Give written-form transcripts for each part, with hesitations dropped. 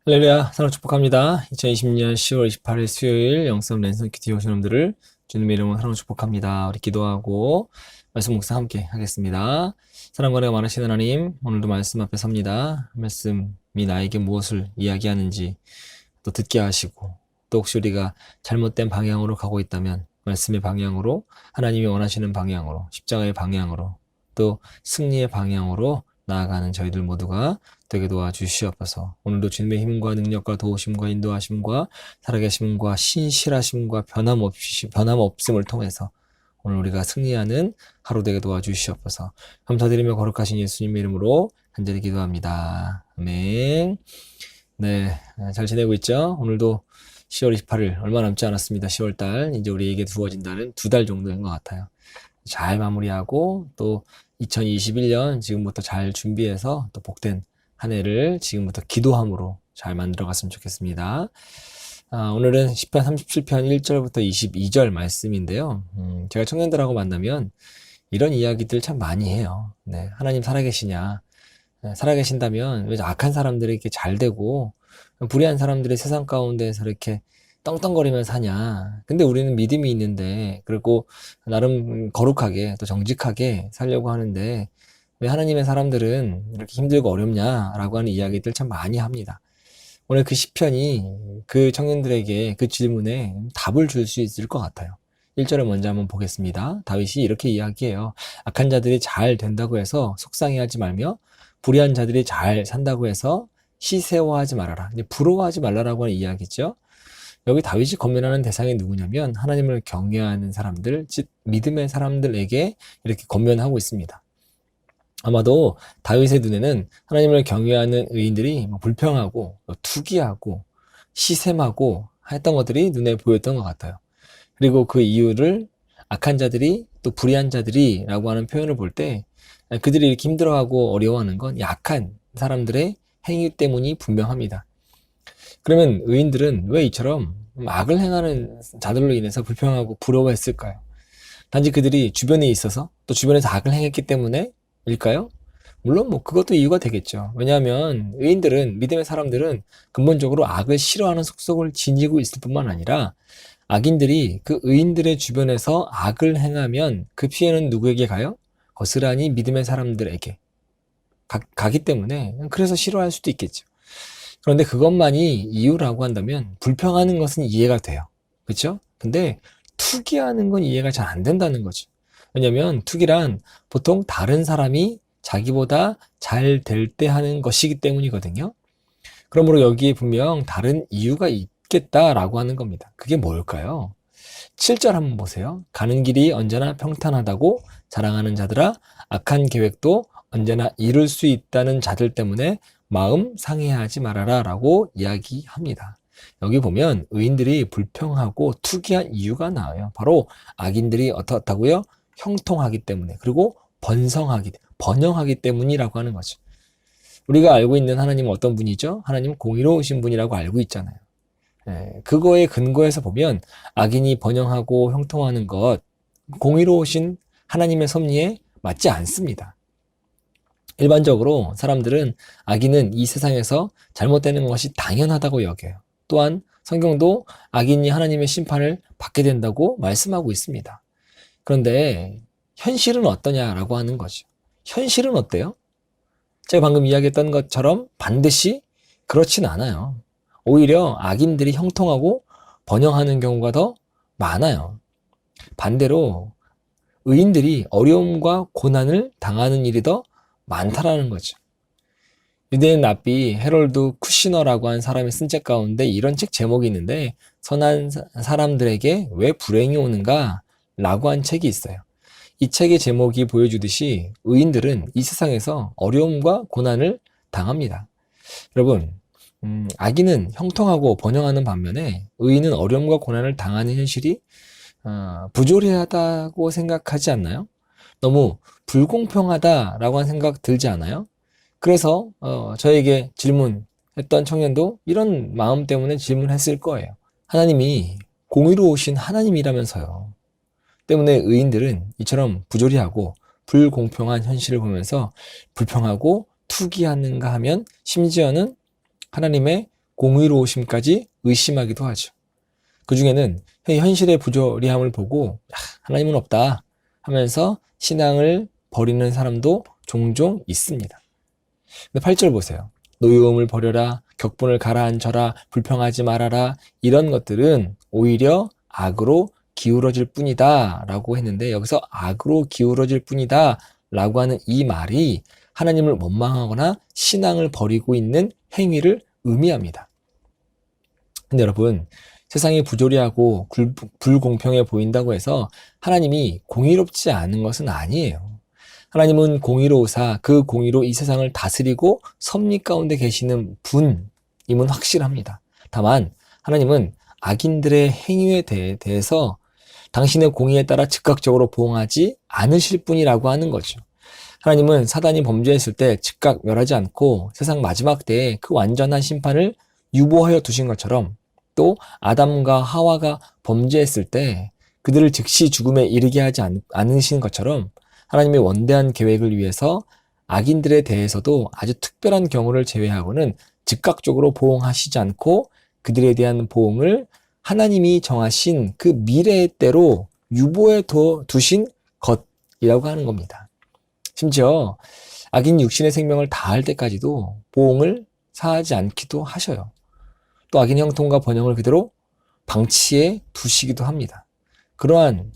할렐루야, 사랑 축복합니다. 2020년 10월 28일 수요일 영성 랜선 큐티 오신 분들을 주님의 이름으로 사랑 축복합니다. 우리 기도하고 말씀 묵상 함께 하겠습니다. 사랑과 은혜가 많으신 하나님, 오늘도 말씀 앞에 섭니다. 말씀이 나에게 무엇을 이야기하는지 또 듣게 하시고, 또 혹시 우리가 잘못된 방향으로 가고 있다면 말씀의 방향으로, 하나님이 원하시는 방향으로, 십자가의 방향으로, 또 승리의 방향으로 나아가는 저희들 모두가 되게 도와주시옵소서. 오늘도 주님의 힘과 능력과 도우심과 인도하심과 살아계심과 신실하심과 변함없음을 통해서 오늘 우리가 승리하는 하루 되게 도와주시옵소서. 감사드리며 거룩하신 예수님의 이름으로 간절히 기도합니다. 아멘. 네, 잘 지내고 있죠? 오늘도 10월 28일 얼마 남지 않았습니다. 10월달 이제 우리에게 주어진다는 2달 정도인 것 같아요. 잘 마무리하고 또 2021년 지금부터 잘 준비해서 또 복된 한 해를 지금부터 기도함으로 잘 만들어 갔으면 좋겠습니다. 오늘은 시편 37편 1절부터 22절 말씀인데요. 제가 청년들하고 만나면 이런 이야기들 참 많이 해요. 네, 하나님 살아계시냐? 네, 살아계신다면 왜 악한 사람들이 이렇게 잘 되고 불의한 사람들이 세상 가운데에서 이렇게 떵떵거리면서 사냐? 근데 우리는 믿음이 있는데, 그리고 나름 거룩하게 또 정직하게 살려고 하는데 왜 하나님의 사람들은 이렇게 힘들고 어렵냐라고 하는 이야기들 참 많이 합니다. 오늘 그 시편이 그 청년들에게 그 질문에 답을 줄 수 있을 것 같아요. 1절을 먼저 한번 보겠습니다. 다윗이 이렇게 이야기해요. 악한 자들이 잘 된다고 해서 속상해하지 말며 불의한 자들이 잘 산다고 해서 시세워하지 말아라. 부러워하지 말라라고 하는 이야기죠. 여기 다윗이 권면하는 대상이 누구냐면 하나님을 경외하는 사람들, 즉 믿음의 사람들에게 이렇게 권면하고 있습니다. 아마도 다윗의 눈에는 하나님을 경외하는 의인들이 불평하고 투기하고 시샘하고 했던 것들이 눈에 보였던 것 같아요. 그리고 그 이유를 악한 자들이 또 불의한 자들이라고 하는 표현을 볼 때 그들이 이렇게 힘들어하고 어려워하는 건 약한 사람들의 행위 때문이 분명합니다. 그러면 의인들은 왜 이처럼 악을 행하는 자들로 인해서 불평하고 부러워했을까요? 단지 그들이 주변에 있어서 또 주변에서 악을 행했기 때문에 일까요? 물론 뭐 그것도 이유가 되겠죠. 왜냐하면 의인들은, 믿음의 사람들은 근본적으로 악을 싫어하는 속성을 지니고 있을 뿐만 아니라 악인들이 그 의인들의 주변에서 악을 행하면 그 피해는 누구에게 가요? 고스란히 믿음의 사람들에게 가기 때문에 그래서 싫어할 수도 있겠죠. 그런데 그것만이 이유라고 한다면 불평하는 것은 이해가 돼요. 그렇죠? 근데 투기하는 건 이해가 잘 안 된다는 거죠. 왜냐면 투기란 보통 다른 사람이 자기보다 잘 될 때 하는 것이기 때문이거든요. 그러므로 여기에 분명 다른 이유가 있겠다라고 하는 겁니다. 그게 뭘까요? 7절 한번 보세요. 가는 길이 언제나 평탄하다고 자랑하는 자들아, 악한 계획도 언제나 이룰 수 있다는 자들 때문에 마음 상해하지 말아라 라고 이야기합니다. 여기 보면 의인들이 불평하고 투기한 이유가 나와요. 바로 악인들이 어떻다고요? 형통하기 때문에, 그리고 번영하기 때문이라고 하는 거죠. 우리가 알고 있는 하나님은 어떤 분이죠? 하나님은 공의로우신 분이라고 알고 있잖아요. 그거에 근거해서 보면 악인이 번영하고 형통하는 것, 공의로우신 하나님의 섭리에 맞지 않습니다. 일반적으로 사람들은 악인은 이 세상에서 잘못되는 것이 당연하다고 여겨요. 또한 성경도 악인이 하나님의 심판을 받게 된다고 말씀하고 있습니다. 그런데 현실은 어떠냐라고 하는 거죠. 현실은 어때요? 제가 방금 이야기했던 것처럼 반드시 그렇진 않아요. 오히려 악인들이 형통하고 번영하는 경우가 더 많아요. 반대로 의인들이 어려움과 고난을 당하는 일이 더 많다라는 거죠. 유대인 랍비 헤롤드 쿠시너라고 한 사람이 쓴 책 가운데 이런 책 제목이 있는데, 선한 사람들에게 왜 불행이 오는가? 라고 한 책이 있어요. 이 책의 제목이 보여주듯이 의인들은 이 세상에서 어려움과 고난을 당합니다. 여러분, 악인은 형통하고 번영하는 반면에 의인은 어려움과 고난을 당하는 현실이 부조리하다고 생각하지 않나요? 너무 불공평하다라고 하는 생각 들지 않아요? 그래서 저에게 질문했던 청년도 이런 마음 때문에 질문했을 거예요. 하나님이 공의로우신 하나님이라면서요. 때문에 의인들은 이처럼 부조리하고 불공평한 현실을 보면서 불평하고 투기하는가 하면 심지어는 하나님의 공의로우심까지 의심하기도 하죠. 그 중에는 현실의 부조리함을 보고 하나님은 없다 하면서 신앙을 버리는 사람도 종종 있습니다. 근데 8절 보세요. 노여움을 버려라, 격분을 가라앉혀라, 불평하지 말아라, 이런 것들은 오히려 악으로 기울어질 뿐이다 라고 했는데, 여기서 악으로 기울어질 뿐이다 라고 하는 이 말이 하나님을 원망하거나 신앙을 버리고 있는 행위를 의미합니다. 근데 여러분, 세상이 부조리하고 불공평해 보인다고 해서 하나님이 공의롭지 않은 것은 아니에요. 하나님은 공의로우사 그 공의로 이 세상을 다스리고 섭리 가운데 계시는 분임은 확실합니다. 다만 하나님은 악인들의 행위에 대해서 당신의 공의에 따라 즉각적으로 보응하지 않으실 분이라고 하는 거죠. 하나님은 사단이 범죄했을 때 즉각 멸하지 않고 세상 마지막 때에 그 완전한 심판을 유보하여 두신 것처럼, 또 아담과 하와가 범죄했을 때 그들을 즉시 죽음에 이르게 하지 않으신 것처럼, 하나님의 원대한 계획을 위해서 악인들에 대해서도 아주 특별한 경우를 제외하고는 즉각적으로 보응하시지 않고 그들에 대한 보응을 하나님이 정하신 그 미래의 때로 유보해 두신 것이라고 하는 겁니다. 심지어 악인 육신의 생명을 다할 때까지도 보응을 사하지 않기도 하셔요. 또 악인 형통과 번영을 그대로 방치해 두시기도 합니다. 그러한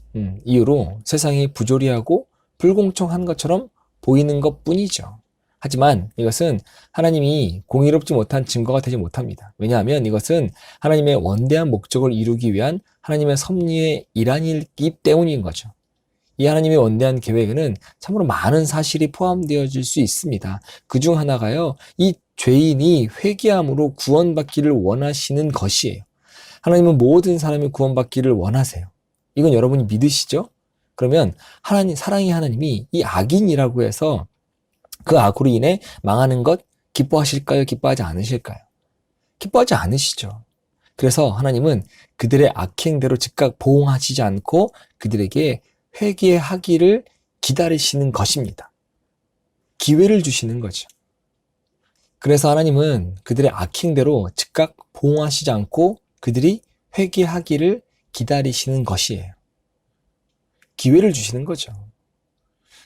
이유로 세상이 부조리하고 불공평한 것처럼 보이는 것 뿐이죠. 하지만 이것은 하나님이 공의롭지 못한 증거가 되지 못합니다. 왜냐하면 이것은 하나님의 원대한 목적을 이루기 위한 하나님의 섭리의 일환이기 때문인 거죠. 이 하나님의 원대한 계획에는 참으로 많은 사실이 포함되어질 수 있습니다. 그중 하나가요, 이 죄인이 회개함으로 구원받기를 원하시는 것이에요. 하나님은 모든 사람이 구원받기를 원하세요. 이건 여러분이 믿으시죠? 그러면 사랑의 하나님이 이 악인이라고 해서 그 악으로 인해 망하는 것 기뻐하실까요? 기뻐하지 않으실까요? 기뻐하지 않으시죠. 그래서 하나님은 그들의 악행대로 즉각 보응하시지 않고 그들에게 회개하기를 기다리시는 것입니다. 기회를 주시는 거죠. 그래서 하나님은 그들의 악행대로 즉각 보응하시지 않고 그들이 회개하기를 기다리시는 것이에요. 기회를 주시는 거죠.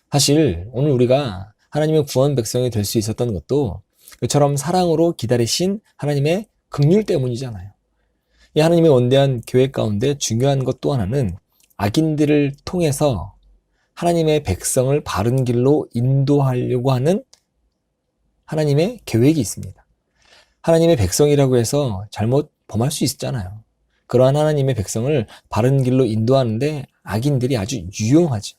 사실 오늘 우리가 하나님의 구원 백성이 될 수 있었던 것도 그처럼 사랑으로 기다리신 하나님의 긍휼 때문이잖아요. 이 하나님의 원대한 계획 가운데 중요한 것 또 하나는 악인들을 통해서 하나님의 백성을 바른 길로 인도하려고 하는 하나님의 계획이 있습니다. 하나님의 백성이라고 해서 잘못 범할 수 있잖아요. 그러한 하나님의 백성을 바른 길로 인도하는데 악인들이 아주 유용하죠.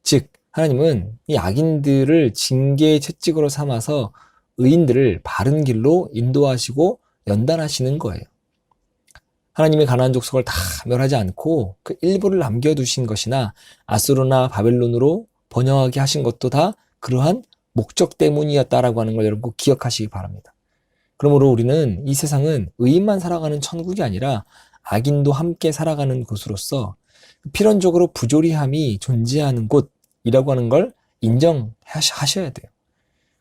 즉 하나님은 이 악인들을 징계의 채찍으로 삼아서 의인들을 바른 길로 인도하시고 연단하시는 거예요. 하나님의 가나안 족속을 다 멸하지 않고 그 일부를 남겨두신 것이나 아수르나 바벨론으로 번영하게 하신 것도 다 그러한 목적 때문이었다라고 하는 걸 여러분 꼭 기억하시기 바랍니다. 그러므로 우리는 이 세상은 의인만 살아가는 천국이 아니라 악인도 함께 살아가는 곳으로서 필연적으로 부조리함이 존재하는 곳이라고 하는 걸 인정하셔야 돼요.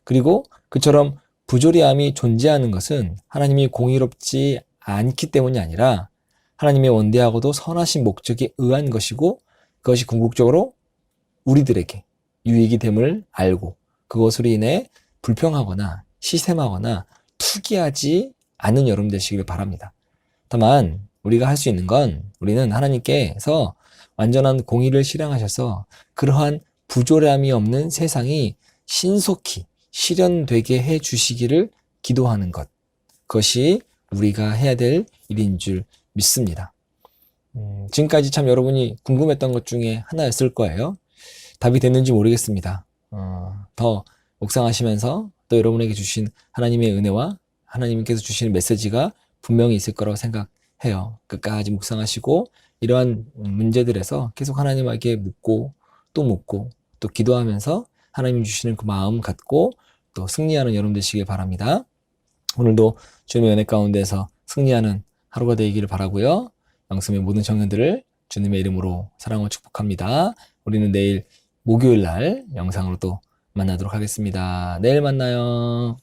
그리고 그처럼 부조리함이 존재하는 것은 하나님이 공의롭지 않기 때문이 아니라 하나님의 원대하고도 선하신 목적에 의한 것이고, 그것이 궁극적으로 우리들에게 유익이 됨을 알고 그것으로 인해 불평하거나 시샘하거나 투기하지 않는 여러분 되시길 바랍니다. 다만 우리가 할 수 있는 건, 우리는 하나님께서 완전한 공의를 실행하셔서 그러한 부조리함이 없는 세상이 신속히 실현되게 해 주시기를 기도하는 것, 그것이 우리가 해야 될 일인 줄 믿습니다. 지금까지 참 여러분이 궁금했던 것 중에 하나였을 거예요. 답이 됐는지 모르겠습니다. 더 묵상하시면서 또 여러분에게 주신 하나님의 은혜와 하나님께서 주시는 메시지가 분명히 있을 거라고 생각해요. 끝까지 묵상하시고 이러한 문제들에서 계속 하나님에게 묻고 또 기도하면서 하나님 주시는 그 마음 갖고 또 승리하는 여러분 되시길 바랍니다. 오늘도 주님의 은혜 가운데서 승리하는 하루가 되기를 바라고요. 양섬의 모든 청년들을 주님의 이름으로 사랑하고 축복합니다. 우리는 내일 목요일 날 영상으로 또 만나도록 하겠습니다. 내일 만나요.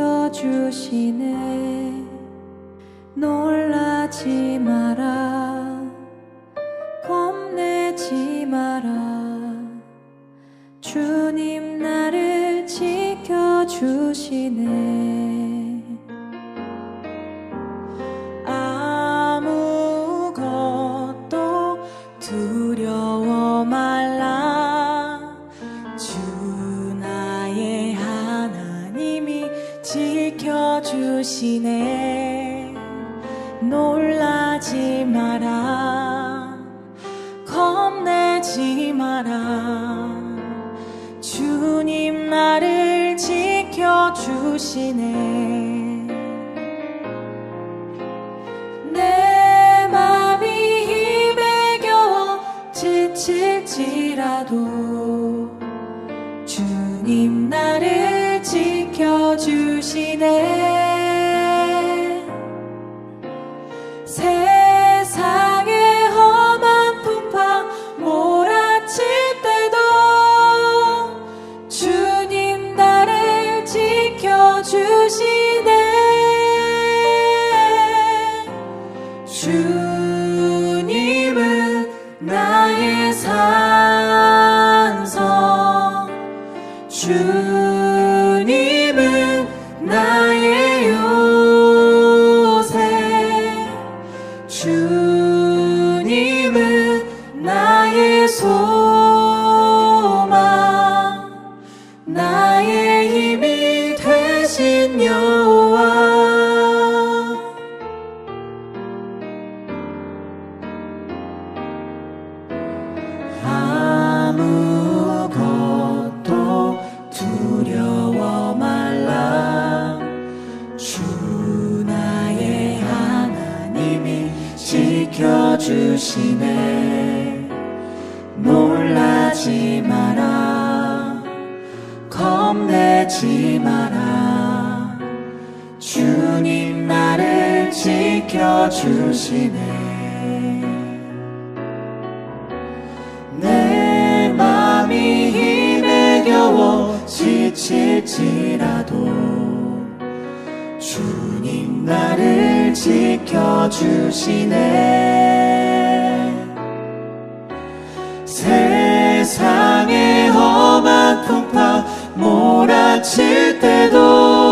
지켜주시네. 놀라지 마라, 겁내지 마라. 주님 나를 지켜주시네. 아무것도 두려워 말라. 주 나의 하나님이 지켜주시네. 놀라지 마라, 겁내지 마라. 주님 나를 지켜주시네. 내 맘이 힘에 겨워 지칠지라도 주님 나를 지켜주시네. 세상의 험한 풍파 몰아칠 때도 주님 나를 지켜주시네. 주님은 나의 산성, 주님은 나의 요새, 주님은 나의 소망, 나의 힘이 되신 여호와. 아무것도 두려워 말라. 주 나의 하나님이 지켜주시네. 놀라지 마라, 겁내지 마라. 주님 나를 지켜주시네. 내 맘이 힘에 겨워 지칠지라도 주님 나를 지켜주시네. 세상의 험한 풍파 몰아칠 때도